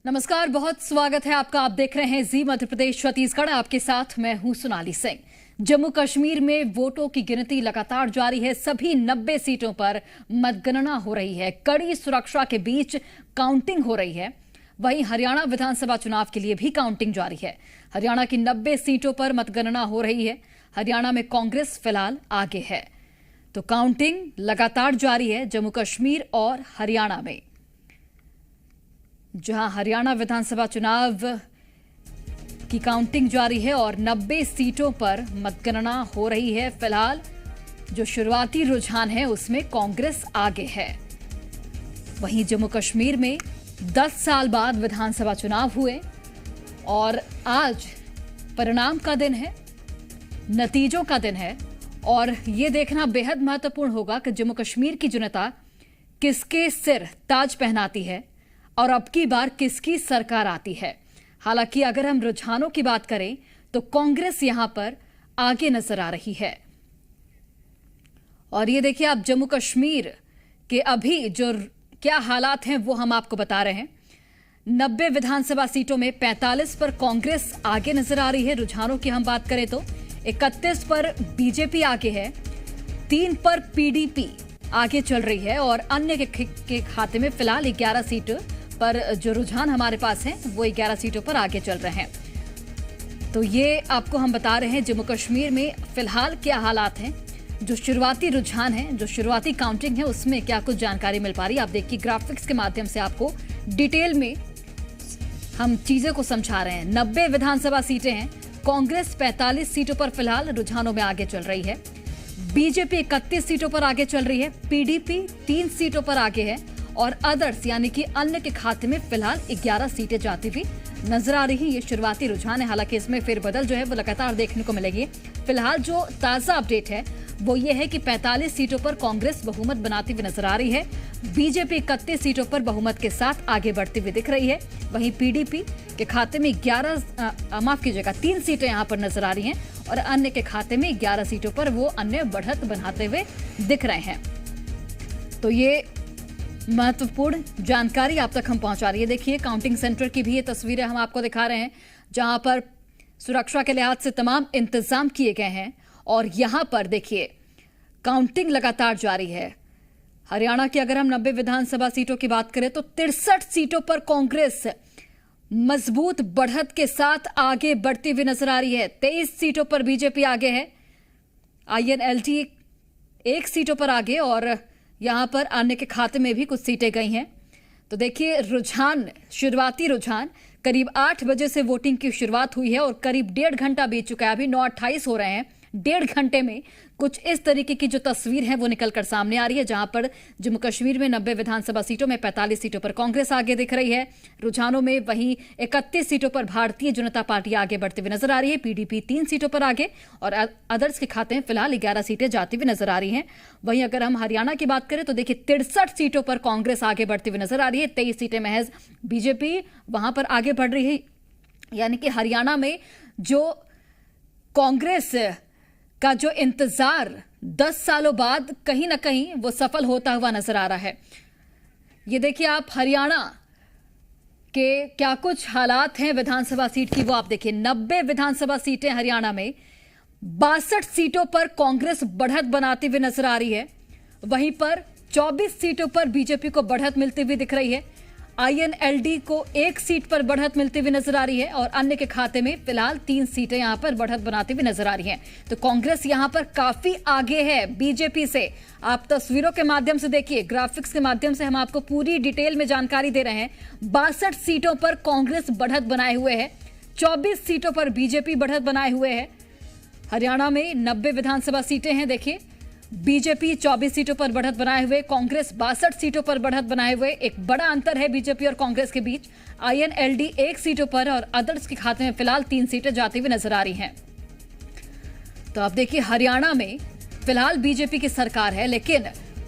नमस्कार, बहुत स्वागत है आपका। आप देख रहे हैं जी मध्य प्रदेश छत्तीसगढ़। आपके साथ मैं हूं सोनाली सिंह। जम्मू कश्मीर में वोटों की गिनती लगातार जारी है। सभी 90 सीटों पर मतगणना हो रही है। कड़ी सुरक्षा के बीच काउंटिंग हो रही है। वहीं हरियाणा विधानसभा चुनाव के लिए भी काउंटिंग जारी है। हरियाणा की 90 सीटों पर मतगणना हो रही है। हरियाणा में कांग्रेस फिलहाल आगे है, तो काउंटिंग लगातार जारी है जम्मू कश्मीर और हरियाणा में। जहां हरियाणा विधानसभा चुनाव की काउंटिंग जारी है और 90 सीटों पर मतगणना हो रही है। फिलहाल जो शुरुआती रुझान है उसमें कांग्रेस आगे है। वहीं जम्मू कश्मीर में 10 साल बाद विधानसभा चुनाव हुए और आज परिणाम का दिन है, नतीजों का दिन है। और ये देखना बेहद महत्वपूर्ण होगा कि जम्मू कश्मीर की जनता किसके सिर ताज पहनाती है और अब की बार किसकी सरकार आती है। हालांकि अगर हम रुझानों की बात करें तो कांग्रेस यहां पर आगे नजर आ रही है। और ये देखिए, आप जम्मू कश्मीर के अभी जो क्या हालात हैं वो हम आपको बता रहे हैं। 90 विधानसभा सीटों में 45 पर कांग्रेस आगे नजर आ रही है। रुझानों की हम बात करें तो 31 पर बीजेपी आगे है, 3 पर पीडीपी आगे चल रही है और अन्य के खाते में फिलहाल 11 सीट पर जो रुझान हमारे पास हैं वो 11 सीटों पर आगे चल रहे हैं। तो ये आपको हम बता रहे हैं जम्मू कश्मीर में फिलहाल क्या हालात हैं, जो शुरुआती रुझान है, जो शुरुआती काउंटिंग है उसमें क्या कुछ जानकारी मिल पा रही है। आप देखिए, ग्राफिक्स के माध्यम से आपको डिटेल में हम चीजें को समझा रहे हैं। 90 विधानसभा सीटें हैं। कांग्रेस 45 सीटों पर फिलहाल रुझानों में आगे चल रही है। बीजेपी 31 सीटों पर आगे चल रही है। पीडीपी 3 सीटों पर आगे है और अदर्स यानी कि अन्य के खाते में फिलहाल 11 सीटें जाती हुई नजर आ रही है। ये शुरुआती रुझान है, हालांकि इसमें फेरबदल जो है वो लगातार देखने को मिलेगी। फिलहाल जो ताजा अपडेट है वो ये है कि 45 सीटों पर कांग्रेस बहुमत बनाती हुई नजर आ रही है। बीजेपी 31 सीटों पर बहुमत के साथ आगे बढ़ती हुई दिख रही है। वहीं पीडीपी के खाते में 3 सीटें यहां पर नजर आ रही हैं और अन्य के खाते में 11 सीटों पर वो अन्य बढ़त बनाते हुए दिख रहे हैं। तो ये महत्वपूर्ण जानकारी आप तक हम पहुंचा रही है। देखिए, काउंटिंग सेंटर की भी ये तस्वीरें हम आपको दिखा रहे हैं, जहां पर सुरक्षा के लिहाज से तमाम इंतजाम किए गए हैं। और यहां पर देखिए, काउंटिंग लगातार जारी है। हरियाणा की अगर हम 90 विधानसभा सीटों की बात करें तो 63 सीटों पर कांग्रेस मजबूत बढ़त के साथ आगे बढ़ती हुई नजर आ रही है। 23 सीटों पर बीजेपी आगे है। INLD 1 सीटों पर आगे और यहां पर अन्य के खाते में भी कुछ सीटें गई हैं। तो देखिए, रुझान, शुरुआती रुझान, करीब 8 बजे से वोटिंग की शुरुआत हुई है और करीब 1.5 घंटा बीत चुका है। अभी 9:28 हो रहे हैं। 1.5 घंटे में कुछ इस तरीके की जो तस्वीर है वो निकलकर सामने आ रही है, जहां पर जम्मू कश्मीर में 90 विधानसभा सीटों में 45 सीटों पर कांग्रेस आगे दिख रही है रुझानों में। वहीं 31 सीटों पर भारतीय जनता पार्टी आगे बढ़ती हुई नजर आ रही है। पीडीपी 3 सीटों पर आगे और अदर्स के खाते में फिलहाल 11 सीटें जाती हुई नजर आ रही हैं। वहीं अगर हम हरियाणा की बात करें तो देखिए, 63 सीटों पर कांग्रेस आगे बढ़ती हुई नजर आ रही है। 23 सीटें महज बीजेपी वहां पर आगे बढ़ रही है। यानी कि हरियाणा में जो कांग्रेस का जो इंतजार 10 सालों बाद कहीं ना कहीं वो सफल होता हुआ नजर आ रहा है। ये देखिए, आप हरियाणा के क्या कुछ हालात हैं विधानसभा सीट की वो आप देखिए। 90 विधानसभा सीटें हरियाणा में, 62 सीटों पर कांग्रेस बढ़त बनाती हुई नजर आ रही है। वहीं पर 24 सीटों पर बीजेपी को बढ़त मिलती हुई दिख रही है। INLD को 1 सीट पर बढ़त मिलती हुई नजर आ रही है और अन्य के खाते में फिलहाल 3 सीटें यहां पर बढ़त बनाती हुई नजर आ रही हैं। तो कांग्रेस यहां पर काफी आगे है बीजेपी से। आप तस्वीरों के माध्यम से देखिए, ग्राफिक्स के माध्यम से हम आपको पूरी डिटेल में जानकारी दे रहे हैं। 62 सीटों पर कांग्रेस बढ़त बनाए हुए है, 24 सीटों पर बीजेपी बढ़त बनाए हुए है। हरियाणा में 90 विधानसभा सीटें हैं। देखिए, बीजेपी 24 सीटों पर बढ़त बनाए हुए, कांग्रेस 62 सीटों पर बढ़त बनाए हुए। एक बड़ा अंतर है बीजेपी और कांग्रेस के बीच। INLD 1 सीटों पर और अदर्स के खाते में फिलहाल 3 सीटें जाती हुई नजर आ रही हैं। तो आप देखिए, हरियाणा में फिलहाल बीजेपी की सरकार है, लेकिन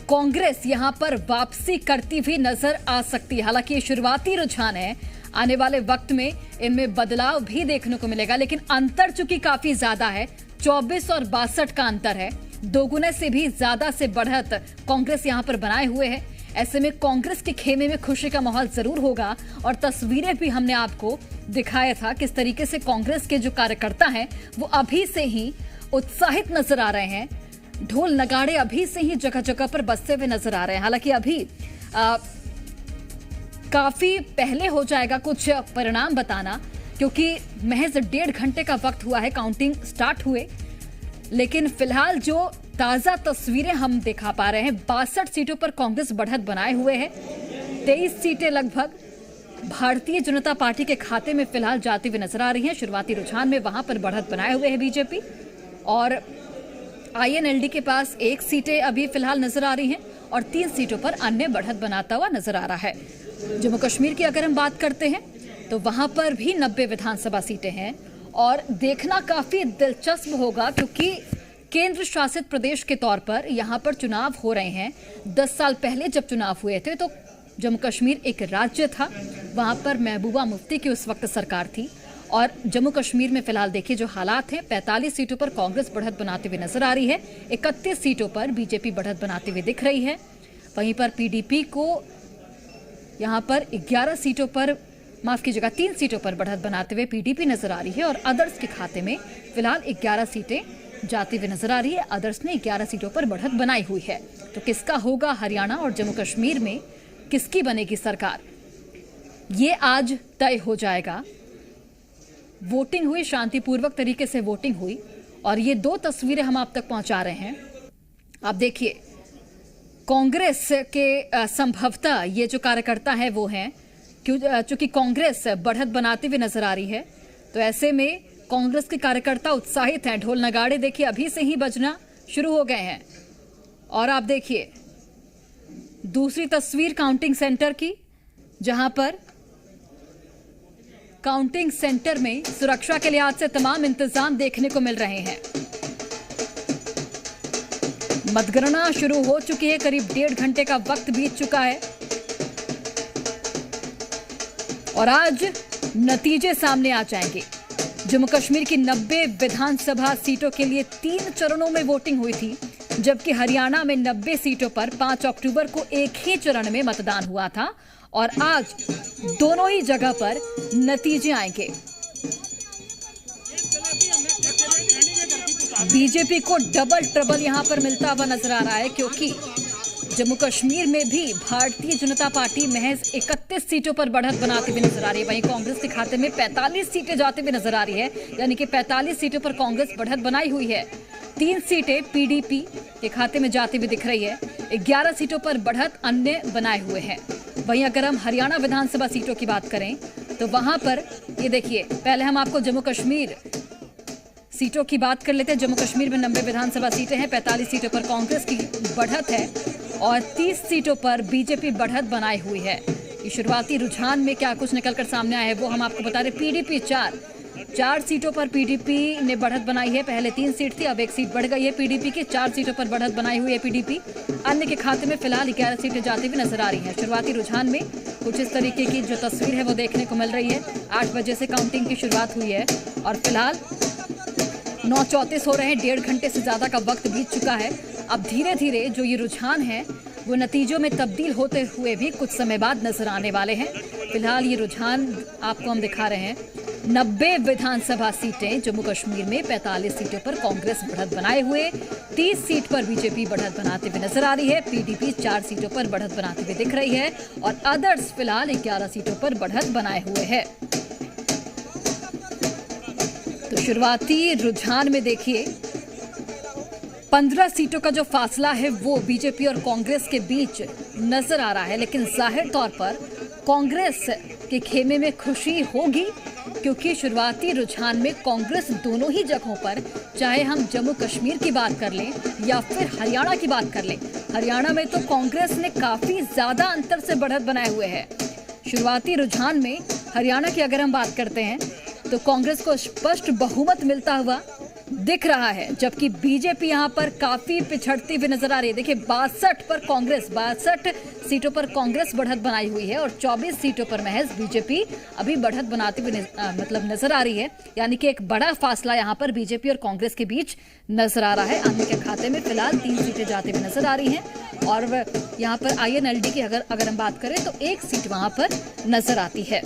कांग्रेस यहां पर वापसी करती हुई नजर आ सकती है। हालांकि ये शुरुआती रुझान है, आने वाले वक्त में इनमें बदलाव भी देखने को मिलेगा, लेकिन अंतर चूंकि काफी ज्यादा है, 24 और 62 का अंतर है। दोगुने से भी ज्यादा से बढ़त कांग्रेस यहां पर बनाए हुए है। ऐसे में कांग्रेस के खेमे में खुशी का माहौल जरूर होगा और तस्वीरें भी हमने आपको दिखाया था किस तरीके से कांग्रेस के जो कार्यकर्ता हैं वो अभी से ही उत्साहित नजर आ रहे हैं। ढोल नगाड़े अभी से ही जगह जगह पर बजते हुए नजर आ रहे हैं। हालांकि अभी काफी पहले हो जाएगा कुछ परिणाम बताना, क्योंकि महज 1.5 घंटे का वक्त हुआ है काउंटिंग स्टार्ट हुए। लेकिन फिलहाल जो ताजा तस्वीरें हम दिखा पा रहे हैं, 62 सीटों पर कांग्रेस बढ़त बनाए हुए है। 23 सीटें लगभग भारतीय जनता पार्टी के खाते में फिलहाल जाती हुई नजर आ रही हैं। शुरुआती रुझान में वहां पर बढ़त बनाए हुए है बीजेपी, और आईएनएलडी के पास 1 सीटें अभी फिलहाल नजर आ रही हैं और 3 सीटों पर अन्य बढ़त बनाता हुआ नजर आ रहा है। जम्मू कश्मीर की अगर हम बात करते हैं तो वहां पर भी 90 विधानसभा सीटें हैं और देखना काफी दिलचस्प होगा, क्योंकि केंद्र शासित प्रदेश के तौर पर यहां पर चुनाव हो रहे हैं। 10 साल पहले जब चुनाव हुए थे तो जम्मू कश्मीर एक राज्य था, वहां पर महबूबा मुफ्ती की उस वक्त सरकार थी। और जम्मू कश्मीर में फिलहाल देखिए जो हालात हैं, 45 सीटों पर कांग्रेस बढ़त बनाते हुए नजर आ रही है, 31 सीटों पर बीजेपी बढ़त बनाते हुए दिख रही है। वहीं पर पीडीपी को यहां पर 11 सीटों पर, माफ कीजिएगा 3 सीटों पर बढ़त बनाते हुए पीडीपी नजर आ रही है और अदर्स के खाते में फिलहाल 11 सीटें जाती हुई नजर आ रही है। अदर्स ने 11 सीटों पर बढ़त बनाई हुई है। तो किसका होगा हरियाणा और जम्मू कश्मीर में, किसकी बनेगी सरकार, ये आज तय हो जाएगा। वोटिंग हुई, शांतिपूर्वक तरीके से वोटिंग हुई और ये 2 तस्वीरें हम आप तक पहुंचा रहे हैं। आप देखिए कांग्रेस के संभवतः ये जो कार्यकर्ता है वो हैं, क्योंकि कांग्रेस बढ़त बनाती हुई नजर आ रही है, तो ऐसे में कांग्रेस के कार्यकर्ता उत्साहित हैं। ढोल नगाड़े देखिए अभी से ही बजना शुरू हो गए हैं। और आप देखिए दूसरी तस्वीर काउंटिंग सेंटर की, जहां पर काउंटिंग सेंटर में सुरक्षा के लिहाज से तमाम इंतजाम देखने को मिल रहे हैं। मतगणना शुरू हो चुकी है, करीब 1.5 घंटे का वक्त बीत चुका है और आज नतीजे सामने आ जाएंगे। जम्मू कश्मीर की 90 विधानसभा सीटों के लिए 3 चरणों में वोटिंग हुई थी, जबकि हरियाणा में 90 सीटों पर 5 अक्टूबर को एक ही चरण में मतदान हुआ था और आज दोनों ही जगह पर नतीजे आएंगे। बीजेपी को डबल ट्रबल यहां पर मिलता हुआ नजर आ रहा है, क्योंकि जम्मू कश्मीर में भी भारतीय जनता पार्टी महज 31 सीटों पर बढ़त बनाती हुई नजर आ रही है। वहीं कांग्रेस के खाते में 45 सीटें जाती हुई नजर आ रही है, यानी कि 45 सीटों पर कांग्रेस बढ़त बनाई हुई है। 3 सीटें पीडीपी के खाते में जाती हुई दिख रही है। 11 सीटों पर बढ़त अन्य बनाए हुए हैं। वहीं अगर हम हरियाणा विधानसभा सीटों की बात करें तो वहां पर ये देखिए, पहले हम आपको जम्मू कश्मीर सीटों की बात कर लेते हैं। जम्मू कश्मीर में 90 विधानसभा सीटें हैं, 45 सीटों पर कांग्रेस की बढ़त है और 30 सीटों पर बीजेपी बढ़त बनाई हुई है। ये शुरुआती रुझान में क्या कुछ निकलकर सामने आया है वो हम आपको बता रहे। पीडीपी 4 सीटों पर पीडीपी ने बढ़त बनाई है। पहले 3 सीट थी, अब 1 सीट बढ़ गई है पीडीपी की। 4 सीटों पर बढ़त बनाई हुई है पीडीपी। अन्य के खाते में फिलहाल 11 सीटें जाती हुई नजर आ रही हैं। शुरुआती रुझान में कुछ इस तरीके की जो तस्वीर है वो देखने को मिल रही है। 8 बजे से काउंटिंग की शुरुआत हुई है और फिलहाल 9:34 हो रहे हैं। 1.5 घंटे से ज्यादा का वक्त बीत चुका है। अब धीरे धीरे जो ये रुझान है वो नतीजों में तब्दील होते हुए भी कुछ समय बाद नजर आने वाले हैं। फिलहाल ये रुझान आपको हम दिखा रहे हैं। 90 विधानसभा सीटें जम्मू कश्मीर में, 45 सीटों पर कांग्रेस बढ़त बनाए हुए, 30 सीट पर बीजेपी बढ़त बनाते हुए नजर आ रही है। पीडीपी 4 सीटों पर बढ़त बनाते हुए दिख रही है और अदर्स फिलहाल 11 सीटों पर बढ़त बनाए हुए है। तो शुरुआती रुझान में देखिए 15 सीटों का जो फासला है वो बीजेपी और कांग्रेस के बीच नजर आ रहा है, लेकिन जाहिर तौर पर कांग्रेस के खेमे में खुशी होगी, क्योंकि शुरुआती रुझान में कांग्रेस दोनों ही जगहों पर, चाहे हम जम्मू कश्मीर की बात कर लें या फिर हरियाणा की बात कर लें, हरियाणा में तो कांग्रेस ने काफी ज्यादा अंतर से बढ़त बनाए हुए है। शुरुआती रुझान में हरियाणा की अगर हम बात करते हैं तो कांग्रेस को स्पष्ट बहुमत मिलता हुआ दिख रहा है, जबकि बीजेपी यहां पर काफी पिछड़ती हुई नजर आ रही है। देखिए 62 सीटों पर कांग्रेस बढ़त बनाई हुई है और 24 सीटों पर महज बीजेपी अभी बढ़त बनाती हुई नजर आ रही है, यानी कि एक बड़ा फासला यहां पर बीजेपी और कांग्रेस के बीच नजर आ रहा है। अन्य के खाते में फिलहाल 3 सीटें जाती हुई नजर आ रही हैं और यहाँ पर INLD की अगर हम बात करें तो एक सीट वहाँ पर नजर आती है।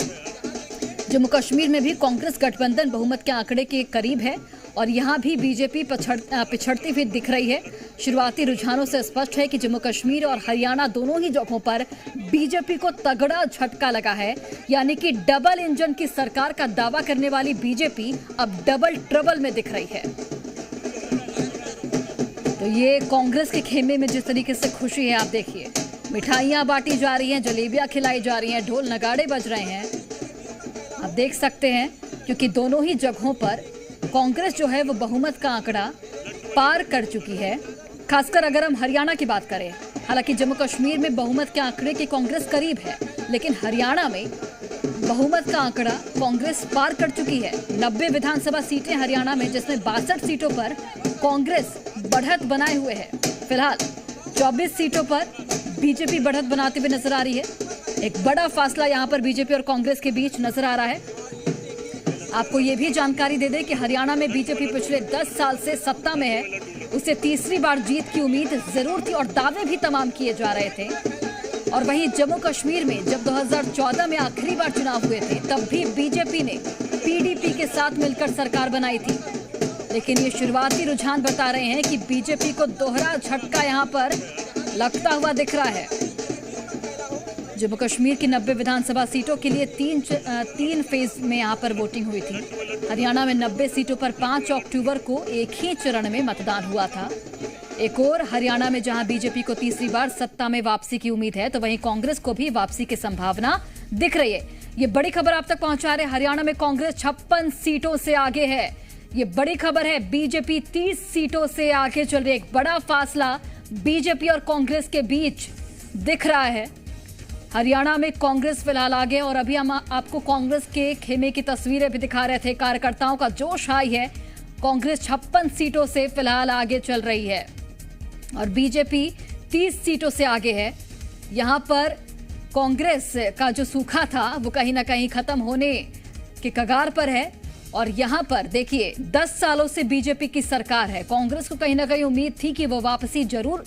जम्मू कश्मीर में भी कांग्रेस गठबंधन बहुमत के आंकड़े के करीब है और यहाँ भी बीजेपी पिछड़ती हुई दिख रही है। शुरुआती रुझानों से स्पष्ट है कि जम्मू कश्मीर और हरियाणा दोनों ही जगहों पर बीजेपी को तगड़ा झटका लगा है, यानी कि डबल इंजन की सरकार का दावा करने वाली बीजेपी अब डबल ट्रबल में दिख रही है। तो ये कांग्रेस के खेमे में जिस तरीके से खुशी है, आप देखिए, मिठाइयां बांटी जा रही हैं, जलेबियां खिलाई जा रही हैं, ढोल नगाड़े बज रहे हैं, आप देख सकते हैं, क्योंकि दोनों ही जगहों पर कांग्रेस जो है वो बहुमत का आंकड़ा पार कर चुकी है। खासकर अगर हम हरियाणा की बात करें, हालांकि जम्मू कश्मीर में बहुमत के आंकड़े की कांग्रेस करीब है, लेकिन हरियाणा में बहुमत का आंकड़ा कांग्रेस पार कर चुकी है। 90 विधानसभा सीटें हरियाणा में, जिसमें 62 सीटों पर कांग्रेस बढ़त बनाए हुए है। फिलहाल 24 सीटों पर बीजेपी बढ़त बनाते हुए नजर आ रही है। एक बड़ा फासला यहां पर बीजेपी और कांग्रेस के बीच नजर आ रहा है। आपको ये भी जानकारी दे दें कि हरियाणा में बीजेपी पिछले 10 साल से सत्ता में है। उसे तीसरी बार जीत की उम्मीद जरूर थी और दावे भी तमाम किए जा रहे थे। और वहीं जम्मू कश्मीर में जब 2014 में आखिरी बार चुनाव हुए थे, तब भी बीजेपी ने PDP के साथ मिलकर सरकार बनाई थी। लेकिन ये शुरुआती रुझान बता रहे हैं कि बीजेपी को दोहरा झटका यहां पर लगता हुआ दिख रहा है। जम्मू कश्मीर की 90 विधानसभा सीटों के लिए तीन फेज में यहां पर वोटिंग हुई थी। हरियाणा में 90 सीटों पर 5 अक्टूबर को एक ही चरण में मतदान हुआ था। एक और हरियाणा में जहां बीजेपी को तीसरी बार सत्ता में वापसी की उम्मीद है, तो वहीं कांग्रेस को भी वापसी की संभावना दिख रही है। ये बड़ी खबर आप तक पहुंचा रहे, हरियाणा में कांग्रेस 56 सीटों से आगे है। ये बड़ी खबर है, बीजेपी 30 सीटों से आगे चल रही है। एक बड़ा फासला बीजेपी और कांग्रेस के बीच दिख रहा है। हरियाणा में कांग्रेस फिलहाल आगे, और अभी हम आपको कांग्रेस के खेमे की तस्वीरें भी दिखा रहे थे। कार्यकर्ताओं का जोश हाई है। कांग्रेस 56 सीटों से फिलहाल आगे चल रही है और बीजेपी 30 सीटों से आगे है। यहां पर कांग्रेस का जो सूखा था वो कहीं ना कहीं खत्म होने के कगार पर है। और यहां पर देखिए, 10 सालों से बीजेपी की सरकार है। कांग्रेस को कहीं ना कहीं उम्मीद थी कि वो वापसी जरूर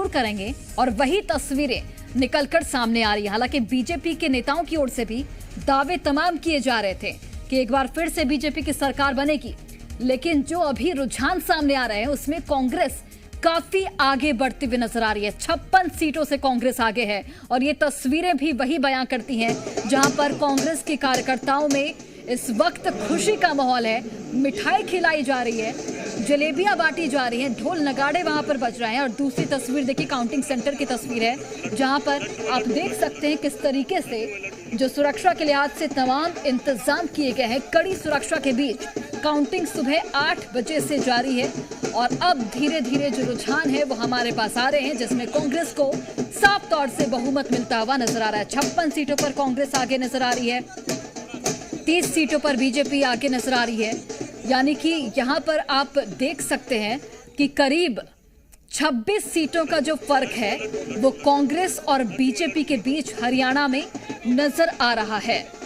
करेंगे और वही तस्वीरें निकलकर सामने आ रही है। हालांकि बीजेपी के नेताओं की ओर से भी दावे तमाम किए जा रहे थे कि एक बार फिर से बीजेपी की सरकार बनेगी, लेकिन जो अभी रुझान सामने आ रहे हैं उसमें कांग्रेस काफी आगे बढ़ती हुई नजर आ रही है। 56 सीटों से कांग्रेस आगे है और ये तस्वीरें भी वही बयां करती हैं, जहां पर कांग्रेस के कार्यकर्ताओं में इस वक्त खुशी का माहौल है। मिठाई खिलाई जा रही है, जलेबियां बांटी जा रही हैं, ढोल नगाड़े वहां पर बज रहे हैं। और दूसरी तस्वीर देखिए, काउंटिंग सेंटर की तस्वीर है, जहां पर आप देख सकते हैं किस तरीके से जो सुरक्षा के लिहाज से तमाम इंतजाम किए गए हैं। कड़ी सुरक्षा के बीच काउंटिंग सुबह 8 बजे से जारी है और अब धीरे धीरे जो रुझान है वो हमारे पास आ रहे हैं, जिसमें कांग्रेस को साफ तौर से बहुमत मिलता हुआ नजर आ रहा है। 56 सीटों पर कांग्रेस आगे नजर आ रही है, 30 सीटों पर बीजेपी आगे नजर आ रही है। यानी कि यहां पर आप देख सकते हैं कि करीब 26 सीटों का जो फर्क है वो कांग्रेस और बीजेपी के बीच हरियाणा में नजर आ रहा है।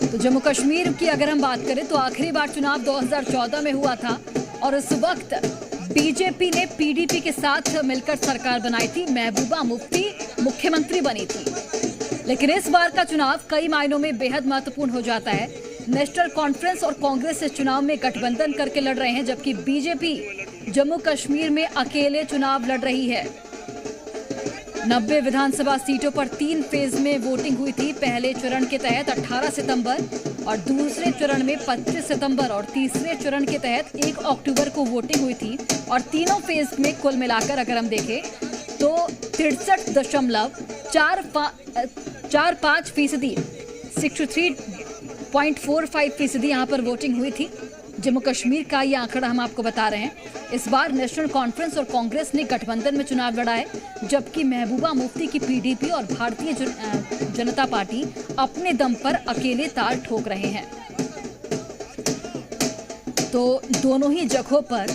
तो जम्मू कश्मीर की अगर हम बात करें तो आखिरी बार चुनाव 2014 में हुआ था और उस वक्त बीजेपी ने PDP के साथ मिलकर सरकार बनाई थी। महबूबा मुफ्ती मुख्यमंत्री बनी थी। लेकिन इस बार का चुनाव कई मायनों में बेहद महत्वपूर्ण हो जाता है। नेशनल कॉन्फ्रेंस और कांग्रेस इस चुनाव में गठबंधन करके लड़ रहे हैं, जबकि बीजेपी जम्मू कश्मीर में अकेले चुनाव लड़ रही है। 90 विधानसभा सीटों पर 3 फेज में वोटिंग हुई थी। पहले चरण के तहत 18 सितंबर और दूसरे चरण में 25 सितंबर और तीसरे चरण के तहत 1 अक्टूबर को वोटिंग हुई थी। और तीनों फेज में कुल मिलाकर अगर हम देखें तो 63.45%, 63.45% यहाँ पर वोटिंग हुई थी। जम्मू कश्मीर का ये आंकड़ा हम आपको बता रहे हैं। इस बार नेशनल कॉन्फ्रेंस और कांग्रेस ने गठबंधन में चुनाव लड़ा है, जबकि महबूबा मुफ्ती की PDP और भारतीय जनता पार्टी अपने दम पर अकेले ताल ठोक रहे हैं। तो दोनों ही जगहों पर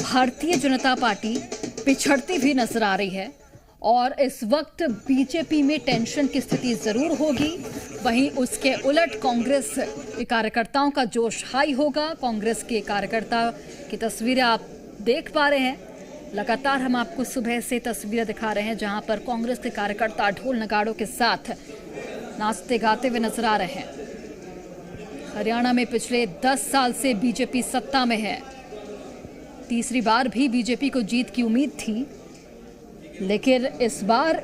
भारतीय जनता पार्टी पिछड़ती भी नजर आ रही है और इस वक्त बीजेपी में टेंशन की स्थिति जरूर होगी। वहीं उसके उलट कांग्रेस के कार्यकर्ताओं का जोश हाई होगा। कांग्रेस के कार्यकर्ता की तस्वीरें आप देख पा रहे हैं, लगातार हम आपको सुबह से तस्वीरें दिखा रहे हैं जहां पर कांग्रेस के कार्यकर्ता ढोल नगाड़ों के साथ नाचते गाते हुए नजर आ रहे हैं। हरियाणा में पिछले 10 साल से बीजेपी सत्ता में है। तीसरी बार भी बीजेपी को जीत की उम्मीद थी, लेकिन इस बार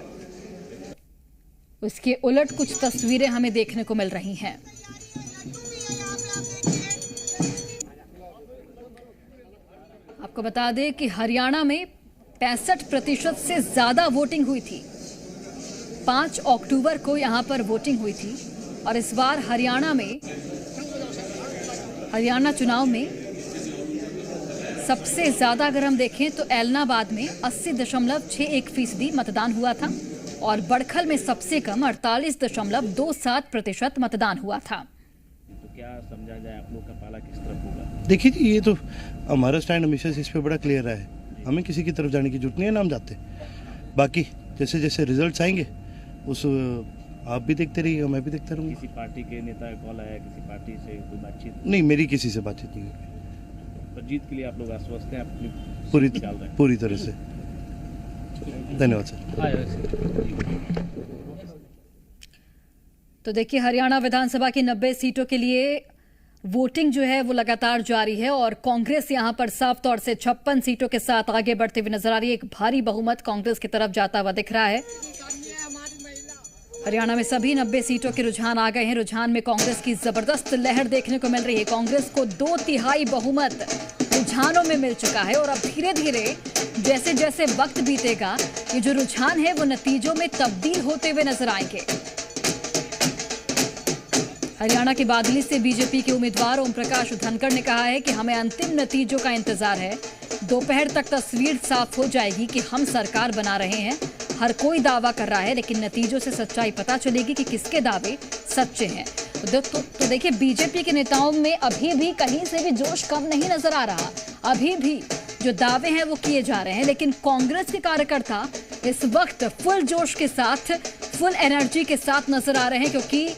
उसके उलट कुछ तस्वीरें हमें देखने को मिल रही हैं। आपको बता दें कि हरियाणा में 65% से ज्यादा वोटिंग हुई थी। 5 अक्टूबर को यहां पर वोटिंग हुई थी और इस बार हरियाणा चुनाव में सबसे ज्यादा अगर हम देखें तो एलनाबाद में 80.61% मतदान हुआ था और बड़खल में सबसे कम 48.27% मतदान हुआ था। तो क्या समझा जाए, आप लोग का पाला किस तरफ होगा? देखिए जी, ये तो हमारा स्टैंड हमेशा से इस पे बड़ा क्लियर है। हमें किसी की तरफ जाने की जरूरत नहीं है ना, हम जाते। बाकी जैसे जैसे रिजल्ट्स आएंगे उस आप भी देखते रहिए, मैं भी देखता रहूँगा। किसी पार्टी के नेता का कॉल आया, किसी पार्टी से कोई बातचीत? नहीं, मेरी किसी से बातचीत नहीं हुई। पर जीत के लिए आप लोग आश्वस्त हैं, अपनी पूरी तरह से। धन्यवाद सर। तो देखिए, हरियाणा विधानसभा की 90 सीटों के लिए वोटिंग जो है वो लगातार जारी है और कांग्रेस यहां पर साफ तौर से 56 सीटों के साथ आगे बढ़ते हुए नजर आ रही है। एक भारी बहुमत कांग्रेस की तरफ जाता हुआ दिख रहा है। हरियाणा में सभी 90 सीटों के रुझान आ गए हैं। रुझान में कांग्रेस की जबरदस्त लहर देखने को मिल रही है। कांग्रेस को 2/3 बहुमत रुझानों में मिल चुका है और अब धीरे धीरे जैसे जैसे वक्त बीतेगा ये जो रुझान है वो नतीजों में तब्दील होते हुए नजर आएंगे। हरियाणा के बादली से बीजेपी के उम्मीदवार ओम प्रकाश धनखड़ ने कहा है कि हमें अंतिम नतीजों का इंतजार है। दोपहर तक तस्वीर साफ हो जाएगी कि हम सरकार बना रहे हैं। हर कोई दावा कर रहा है, लेकिन नतीजों से सच्चाई पता चलेगी कि किसके दावे सच्चे हैं। तो देखिए, बीजेपी के नेताओं में अभी भी कहीं से भी जोश कम नहीं नजर आ रहा। अभी भी जो दावे हैं वो किए जा रहे हैं, लेकिन कांग्रेस के कार्यकर्ता इस वक्त फुल जोश के साथ, फुल एनर्जी के साथ नजर आ रहे हैं, क्योंकि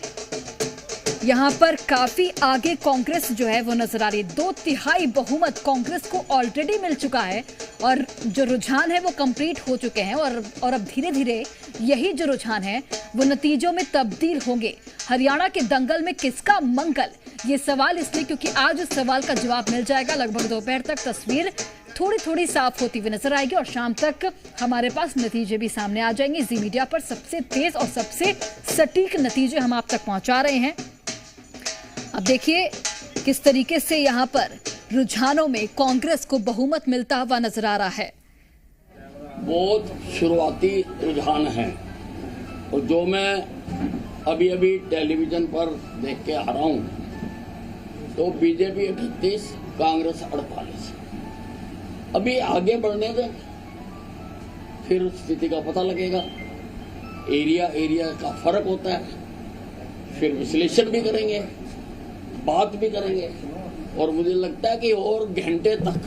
यहां पर काफी आगे कांग्रेस जो है वो नजर आ रही है। 2/3 बहुमत कांग्रेस को ऑलरेडी मिल चुका है और जो रुझान है वो कंप्लीट हो चुके हैं और अब धीरे धीरे यही जो रुझान है वो नतीजों में तब्दील होंगे। हरियाणा के दंगल में किसका मंगल, ये सवाल इसलिए क्योंकि आज उस सवाल का जवाब मिल जाएगा। लगभग दोपहर तक तस्वीर थोड़ी थोड़ी साफ होती हुई नजर आएगी और शाम तक हमारे पास नतीजे भी सामने आ जाएंगे। जी मीडिया पर सबसे तेज और सबसे सटीक नतीजे हम आप तक पहुंचा रहे हैं। अब देखिए किस तरीके से यहां पर रुझानों में कांग्रेस को बहुमत मिलता हुआ नजर आ रहा है। बहुत शुरुआती रुझान है और जो मैं अभी अभी टेलीविजन पर देख के आ रहा हूं तो बीजेपी 38, कांग्रेस 48। अभी आगे बढ़ने से फिर स्थिति का पता लगेगा। एरिया का फर्क होता है, फिर विश्लेषण भी करेंगे, बात भी करेंगे और मुझे लगता है कि और घंटे तक,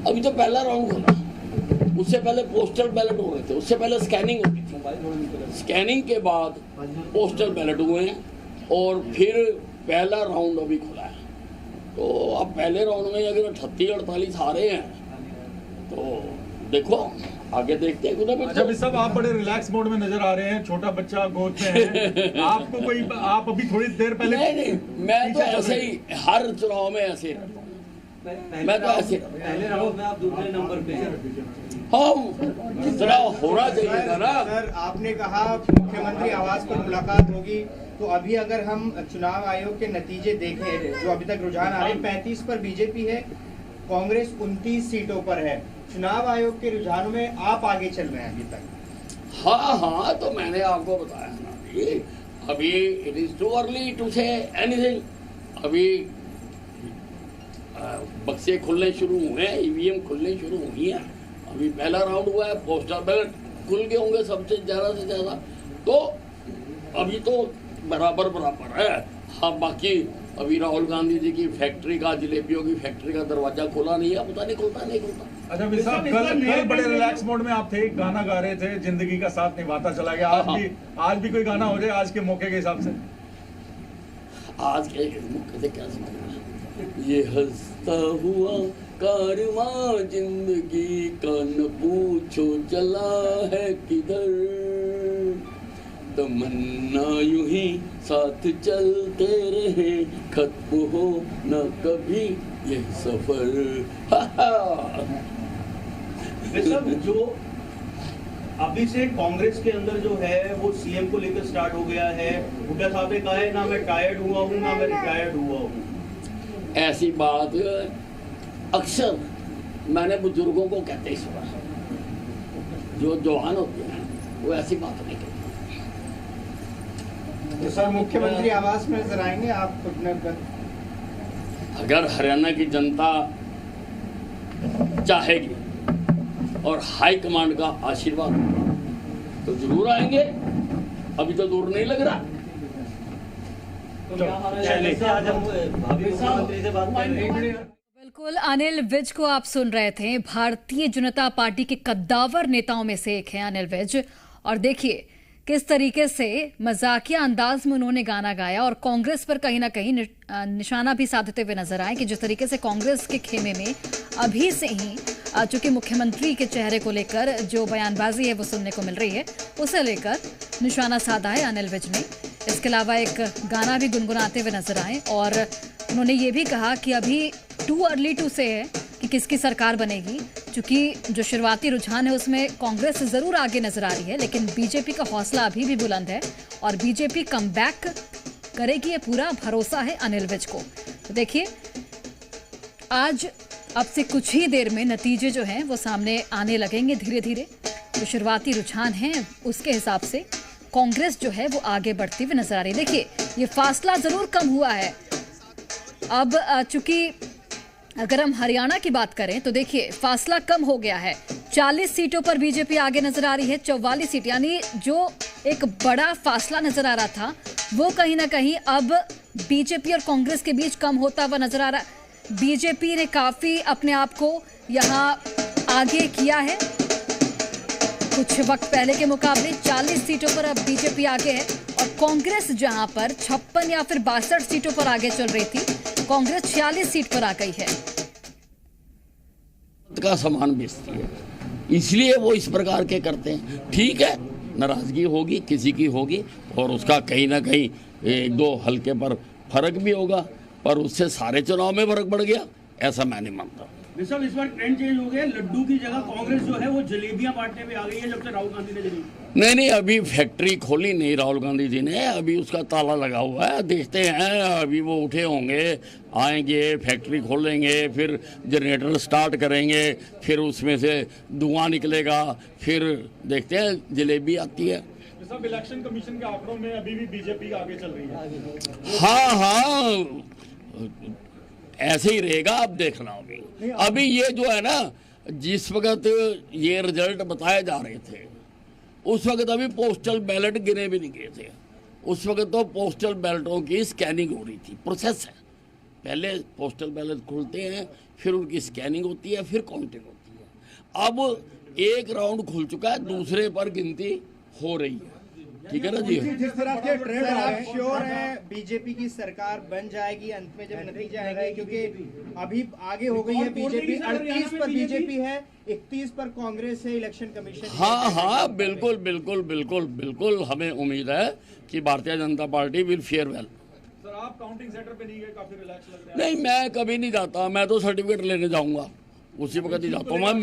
अभी तो पहला राउंड होगा, उससे पहले पोस्टल बैलेट हो रहे थे, उससे पहले स्कैनिंग होती थी, स्कैनिंग के बाद पोस्टल बैलेट हुए हैं और फिर पहला राउंड अभी खुला है। तो अब पहले राउंड में अगर 38-48 हारे हैं तो देखो आगे देखते हैं। अच्छा सब आप बड़े रिलैक्स मोड में नजर आ रहे हैं, छोटा बच्चा गोद में है। आपको कोई, आप अभी थोड़ी देर पहले नहीं, मैं तो ऐसे ही हर चुनाव में ऐसे रहता हूँ। मैं तो ऐसे पहले राउंड में आप दूसरे नंबर पे हैं। हाँ, जितना होना चाहिए था ना। सर, आपने कहा मुख्यमंत्री आवास पर मुलाकात होगी, तो अभी अगर हम चुनाव आयोग के नतीजे देखें जो अभी तक रुझान आ रहे हैं, 35 पर बीजेपी है, कांग्रेस 29 सीटों पर है। चुनाव आयोग के रुझानों में आप आगे चल रहे हैं अभी तक। हाँ, तो मैंने आपको बताया ना, अभी it is too early to say anything. अभी बक्से खुलने शुरू हुए हैं, ईवीएम खुलने शुरू हुई है। अभी पहला राउंड हुआ है, पोस्टल बैलेट खुल गए होंगे सबसे ज्यादा से ज्यादा। तो अभी तो बराबर है। हाँ, बाकी अभी राहुल गांधी जी की फैक्ट्री का, जलेबियों की फैक्ट्री का दरवाजा खोला नहीं है, पता नहीं खुलता नहीं खुलता। अच्छा भाई साहब, कल बड़े रिलैक्स मोड में आप थे, गाना गा रहे थे, जिंदगी का साथ निभाता चला गया। आज भी कोई गाना हो जाए आज के मौके के हिसाब से? आज के मौके से क्या समझना, ये हंसता हुआ कारवां जिंदगी का न पूछो चला है किधर, तमन्ना यूं ही साथ चलते रहे, खत्म हो न कभी ये सफर। सब जो अभी से कांग्रेस के अंदर जो है वो सीएम को लेकर स्टार्ट हो गया है। हुड्डा साहब ने कहा है ना मैं टायर्ड हुआ हूँ ना मैं रिटायर्ड हुआ हूँ। ऐसी बात अक्सर मैंने बुजुर्गों को कहते ही सुना है, जो जवान होते हैं वो ऐसी बात नहीं कहते। तो सर मुख्यमंत्री आवास में नजर आएंगे आप खुद? अगर हरियाणा की जनता चाहेगी और हाई कमांड का आशीर्वाद तो जरूर आएंगे, अभी तो दूर नहीं लग रहा। आज हम भावी मुख्यमंत्री से बात कर रहे हैं। बिल्कुल, अनिल विज को आप सुन रहे थे। भारतीय जनता पार्टी के कद्दावर नेताओं में से एक हैं अनिल विज, और देखिए किस तरीके से मजाकिया अंदाज में उन्होंने गाना गाया और कांग्रेस पर कहीं ना कहीं निशाना भी साधते हुए नजर आए कि जिस तरीके से कांग्रेस के खेमे में अभी से ही चूंकि मुख्यमंत्री के चेहरे को लेकर जो बयानबाजी है वो सुनने को मिल रही है, उसे लेकर निशाना साधा है अनिल विज ने। इसके अलावा एक गाना भी गुनगुनाते हुए नजर आए और उन्होंने ये भी कहा कि अभी टू अर्ली टू से है कि किसकी सरकार बनेगी, क्योंकि जो शुरुआती रुझान है उसमें कांग्रेस ज़रूर आगे नजर आ रही है, लेकिन बीजेपी का हौसला अभी भी बुलंद है और बीजेपी कमबैक करेगी, ये पूरा भरोसा है अनिल विज को। तो देखिए आज अब से कुछ ही देर में नतीजे जो हैं वो सामने आने लगेंगे धीरे धीरे। जो शुरुआती रुझान हैं उसके हिसाब से कांग्रेस जो है वो आगे बढ़ती हुई नजर आ रही है। देखिए ये फासला ज़रूर कम हुआ है अब, चूंकि अगर हम हरियाणा की बात करें तो देखिए फासला कम हो गया है। 40 सीटों पर बीजेपी आगे नजर आ रही है, 44 सीट, यानी जो एक बड़ा फासला नजर आ रहा था वो कहीं ना कहीं अब बीजेपी और कांग्रेस के बीच कम होता हुआ नजर आ रहा है। बीजेपी ने काफी अपने आप को यहां आगे किया है कुछ वक्त पहले के मुकाबले। 40 सीटों पर अब बीजेपी आगे है और कांग्रेस जहां पर 56 या फिर 62 सीटों पर आगे चल रही थी, कांग्रेस 46 सीट पर आ गई है। का सामान बेचती है, इसलिए वो इस प्रकार के करते हैं। ठीक है, नाराजगी होगी, किसी की होगी और उसका कहीं ना कहीं एक दो हल्के पर फर्क भी होगा, पर उससे सारे चुनाव में फर्क पड़ गया ऐसा मैं नहीं मानता। सब इस बार ट्रेंड चेंज हो गया, लड्डू की जगह कांग्रेस जो है वो जलेबियां बांटने में आ गई है जब से राहुल गांधी ने जलेबी। नहीं, अभी फैक्ट्री खोली नहीं राहुल गांधी जी ने, अभी उसका ताला लगा हुआ है। देखते हैं, अभी वो उठे होंगे, आएंगे, फैक्ट्री खोलेंगे, फिर जनरेटर स्टार्ट करेंगे, फिर उसमें से धुआं निकलेगा, फिर देखते हैं जलेबी आती है। सब इलेक्शन कमीशन के आंकड़ों में अभी भी बीजेपी आगे चल रही है। हाँ, ऐसे ही रहेगा, आप देखना। अभी ये जो है ना, जिस वक्त ये रिजल्ट बताए जा रहे थे उस वक्त अभी पोस्टल बैलेट गिने भी नहीं गए थे। उस वक्त तो पोस्टल बैलेटों की स्कैनिंग हो रही थी, प्रोसेस है। पहले पोस्टल बैलेट खुलते हैं, फिर उनकी स्कैनिंग होती है, फिर काउंटिंग होती है। अब एक राउंड खुल चुका है, दूसरे पर गिनती हो रही है। ठीक है ना जी? जिस तरह के ट्रेंड आप श्योर हैं बीजेपी की सरकार बन जाएगी अंत में जब नतीजे आएंगे, क्योंकि अभी आगे हो गई है बीजेपी, 38 पर बीजेपी है, 31 पर कांग्रेस है, इलेक्शन कमीशन। हाँ, बिल्कुल बिल्कुल बिल्कुल बिल्कुल हमें उम्मीद है कि Bharatiya Janata party will fair well. Sir आप काउंटिंग सेंटर पे नहीं गए, काफी रिलैक्स लग रहा है। नहीं, मैं कभी नहीं जाता, मैं तो सर्टिफिकेट लेने जाऊंगा, उसी वक्त ही जाता हूँ मैं।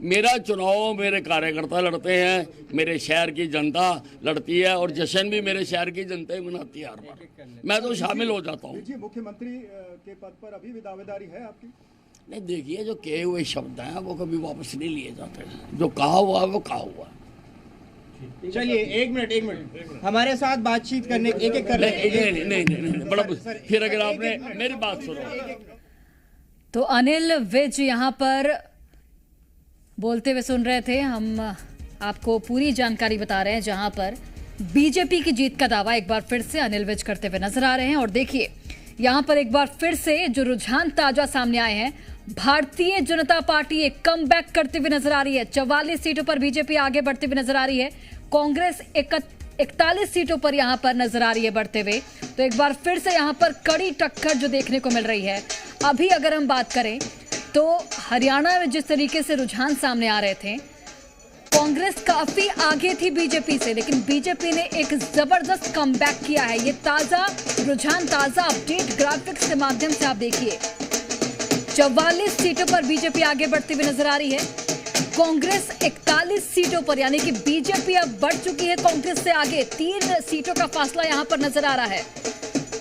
मेरा चुनाव मेरे कार्यकर्ता लड़ते हैं, मेरे शहर की जनता लड़ती है और जश्न भी मेरे शहर की जनता ही मनाती है हर बार। मैं तो शामिल हो जाता हूँ। मुख्यमंत्री के पद पर अभी भी दावेदारी है आपकी? नहीं, देखिए जो कहे हुए शब्द हैं वो कभी वापस नहीं लिए जाते, जो कहा हुआ वो कहा हुआ। चलिए एक मिनट हमारे साथ बातचीत करने एक कर नहीं, बड़ा फिर अगर आपने मेरी बात सुनो तो अनिल विज यहां पर बोलते हुए सुन रहे थे। हम आपको पूरी जानकारी बता रहे हैं, जहां पर बीजेपी की जीत का दावा एक बार फिर से अनिल विज करते हुए नजर आ रहे हैं। और देखिए यहां पर एक बार फिर से जो रुझान ताजा सामने आए हैं, भारतीय जनता पार्टी एक कमबैक करते हुए नजर आ रही है। 44 सीटों पर बीजेपी आगे बढ़ते हुए नजर आ रही है, कांग्रेस 41 सीटों पर यहां पर नजर आ रही है बढ़ते हुए। तो एक बार फिर से यहां पर कड़ी टक्कर जो देखने को मिल रही है। अभी अगर हम बात करें तो हरियाणा में जिस तरीके से रुझान सामने आ रहे थे, कांग्रेस काफी आगे थी बीजेपी से, लेकिन बीजेपी ने एक जबरदस्त कमबैक किया है। ये ताजा रुझान, ताजा अपडेट ग्राफिक्स के माध्यम से आप देखिए। 44 सीटों पर बीजेपी आगे बढ़ती हुई नजर आ रही है। कांग्रेस 41 सीटों पर, यानी कि बीजेपी अब बढ़ चुकी है कांग्रेस से आगे। 3 सीटों का फासला यहां पर नजर आ रहा है।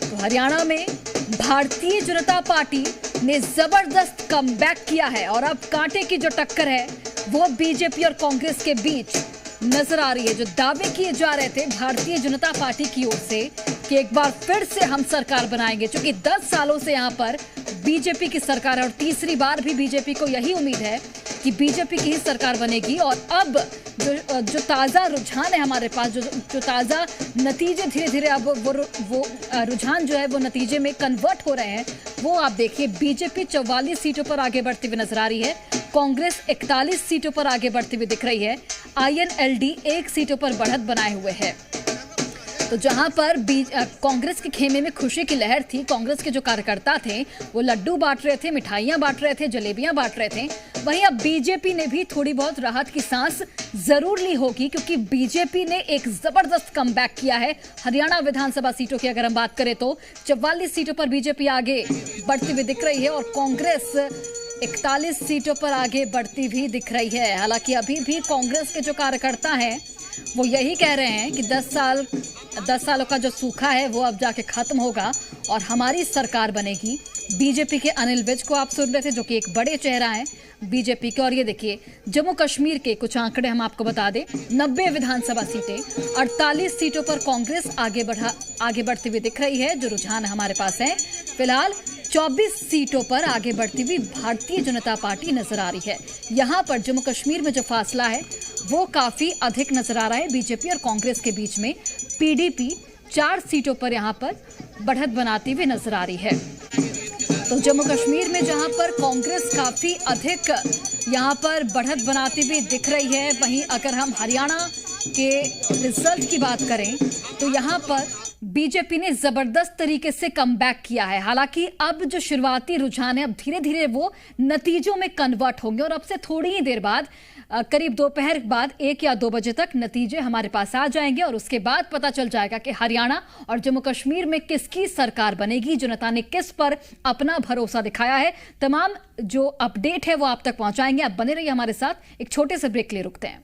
तो हरियाणा में भारतीय जनता पार्टी ने जबरदस्त कमबैक किया है और अब कांटे की जो टक्कर है वो बीजेपी और कांग्रेस के बीच नजर आ रही है। जो दावे किए जा रहे थे भारतीय जनता पार्टी की ओर से कि एक बार फिर से हम सरकार बनाएंगे, क्योंकि 10 सालों से यहां पर बीजेपी की सरकार है और तीसरी बार भी बीजेपी को यही उम्मीद है कि बीजेपी की ही सरकार बनेगी। और अब जो ताज़ा रुझान है हमारे पास, जो ताज़ा नतीजे धीरे धीरे अब वो रुझान जो है वो नतीजे में कन्वर्ट हो रहे हैं, वो आप देखिए। बीजेपी 44 सीटों पर आगे बढ़ती हुई नजर आ रही है, कांग्रेस 41 सीटों पर आगे बढ़ती हुई दिख रही है, INLD 1 सीटों पर बढ़त बनाए हुए है। तो जहां पर कांग्रेस के खेमे में खुशी की लहर थी, कांग्रेस के जो कार्यकर्ता थे वो लड्डू बांट रहे थे, मिठाइयां बांट रहे थे, जलेबियां बांट रहे थे, वहीं अब बीजेपी ने भी थोड़ी बहुत राहत की सांस जरूर ली होगी, क्योंकि बीजेपी ने एक जबरदस्त कमबैक किया है। हरियाणा विधानसभा सीटों की अगर हम बात करें तो 44 सीटों पर बीजेपी आगे बढ़ती हुई दिख रही है और कांग्रेस 41 सीटों पर आगे बढ़ती भी दिख रही है। हालांकि अभी भी कांग्रेस के जो कार्यकर्ता हैं वो यही कह रहे हैं कि 10 सालों का जो सूखा है वो अब जाके खत्म होगा और हमारी सरकार बनेगी। बीजेपी के अनिल विज को आप सुन रहे थे, जो कि एक बड़े चेहरा हैं बीजेपी के। और ये देखिए, जम्मू कश्मीर के कुछ आंकड़े हम आपको बता दें। 90 विधानसभा सीटें, 48 सीटों पर कांग्रेस आगे बढ़ती हुई दिख रही है। जो रुझान हमारे पास है फिलहाल 24 सीटों पर आगे बढ़ती हुई भारतीय जनता पार्टी नजर आ रही है। यहाँ पर जम्मू कश्मीर में जो फासला है वो काफी अधिक नजर आ रहा है बीजेपी और कांग्रेस के बीच में। PDP 4 सीटों पर यहाँ पर बढ़त बनाती हुई नजर आ रही है। तो जम्मू कश्मीर में जहां पर कांग्रेस काफी अधिक यहां पर बढ़त बनाती हुई दिख रही है, वहीं अगर हम हरियाणा के रिजल्ट की बात करें तो यहां पर बीजेपी ने जबरदस्त तरीके से कमबैक किया है। हालांकि अब जो शुरुआती रुझान है अब धीरे धीरे वो नतीजों में कन्वर्ट होंगे और अब से थोड़ी ही देर बाद, करीब दोपहर बाद 1 या 2 बजे तक नतीजे हमारे पास आ जाएंगे और उसके बाद पता चल जाएगा कि हरियाणा और जम्मू कश्मीर में किसकी सरकार बनेगी, जनता ने किस पर अपना भरोसा दिखाया है। तमाम जो अपडेट है वो आप तक पहुंचाएंगे। आप बने रहिए हमारे साथ। एक छोटे से ब्रेक के लिए रुकते हैं।